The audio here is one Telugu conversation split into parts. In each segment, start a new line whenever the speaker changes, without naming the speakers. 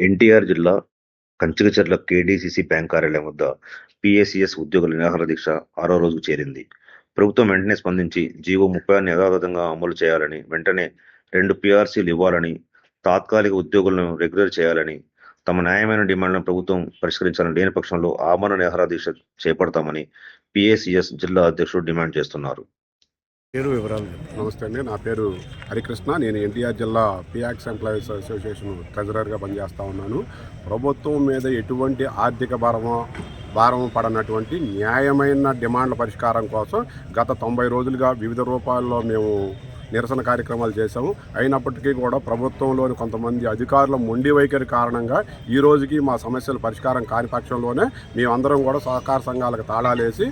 ఎన్టీఆర్ జిల్లా కంచికచర్ల కేడీసీసీ బ్యాంక్ కార్యాలయం వద్ద పీఏసీఎస్ ఉద్యోగుల నిరాహార దీక్ష 6వ రోజుకు చేరింది. ప్రభుత్వం వెంటనే స్పందించి జీవో 36ని యథాతథంగా అమలు చేయాలని, వెంటనే 2 పీఆర్సీలు ఇవ్వాలని, తాత్కాలిక ఉద్యోగులను రెగ్యులర్ చేయాలని, తమ న్యాయమైన డిమాండ్లను ప్రభుత్వం పరిష్కరించాలని, లేని పక్షంలో ఆమరణ నిరాహార దీక్ష చేపడతామని పీఏసీఎస్ జిల్లా అధ్యక్షుడు డిమాండ్ చేస్తున్నారు.
నమస్తే అండి, నా పేరు హరికృష్ణ. నేను ఎన్టీఆర్ జిల్లా పియాక్స్ ఎంప్లాయీస్ అసోసియేషన్ ట్రెజరర్గా పనిచేస్తూ ఉన్నాను. ప్రభుత్వం మీద ఎటువంటి ఆర్థిక భారం పడనటువంటి న్యాయమైన డిమాండ్ల పరిష్కారం కోసం గత 90 రోజులుగా వివిధ రూపాల్లో మేము నిరసన కార్యక్రమాలు చేశాము. అయినప్పటికీ కూడా ప్రభుత్వంలోని కొంతమంది అధికారుల మొండి వైఖరి కారణంగా ఈ రోజుకి మా సమస్యల పరిష్కారం కాని పక్షంలోనే మేమందరం కూడా సహకార సంఘాలకు తాళాలేసి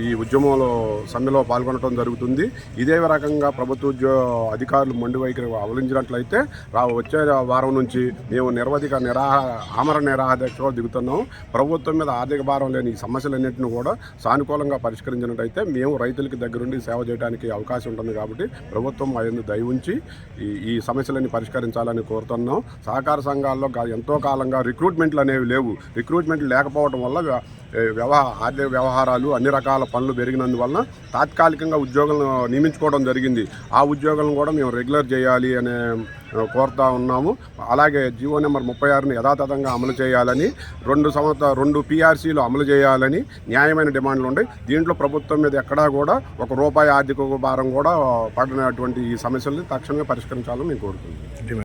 ఈ ఉద్యమంలో సమ్మెలో పాల్గొనడం జరుగుతుంది. ఇదే రకంగా ప్రభుత్వ అధికారులు మొండి వైఖరి అవలంబించినట్లయితే వచ్చే వారం నుంచి మేము ఆమరణ నిరాహార దీక్షలో దిగుతున్నాము. ప్రభుత్వం మీద ఆర్థిక భారం లేని ఈ సమస్యలన్నింటినీ కూడా సానుకూలంగా పరిష్కరించినట్లయితే మేము రైతులకి దగ్గరుండి సేవ చేయడానికి అవకాశం ఉంటుంది. కాబట్టి ప్రభుత్వం ఆయన దయ ఉంచి ఈ సమస్యలన్నీ పరిష్కరించాలని కోరుతున్నాం. సహకార సంఘాల్లో ఎంతో కాలంగా రిక్రూట్మెంట్లు అనేవి లేవు. రిక్రూట్మెంట్లు లేకపోవడం వల్ల ఆర్థిక వ్యవహారాలు అన్ని రకాల పనులు పెరిగినందువలన తాత్కాలికంగా ఉద్యోగులను నియమించుకోవడం జరిగింది. ఆ ఉద్యోగులను కూడా మేము రెగ్యులర్ చేయాలి అనే కోరుతా ఉన్నాము. అలాగే జీవో నెంబర్ 36ని యథాతథంగా అమలు చేయాలని, 2 పీఆర్సీలు అమలు చేయాలని న్యాయమైన డిమాండ్లు ఉన్నాయి. దీంట్లో ప్రభుత్వం మీద ఎక్కడా కూడా ₹1 ఆర్థిక భారం కూడా పడినటువంటి ఈ సమస్యల్ని తక్షణమే పరిష్కరించాలని మేము కోరుతున్నాం.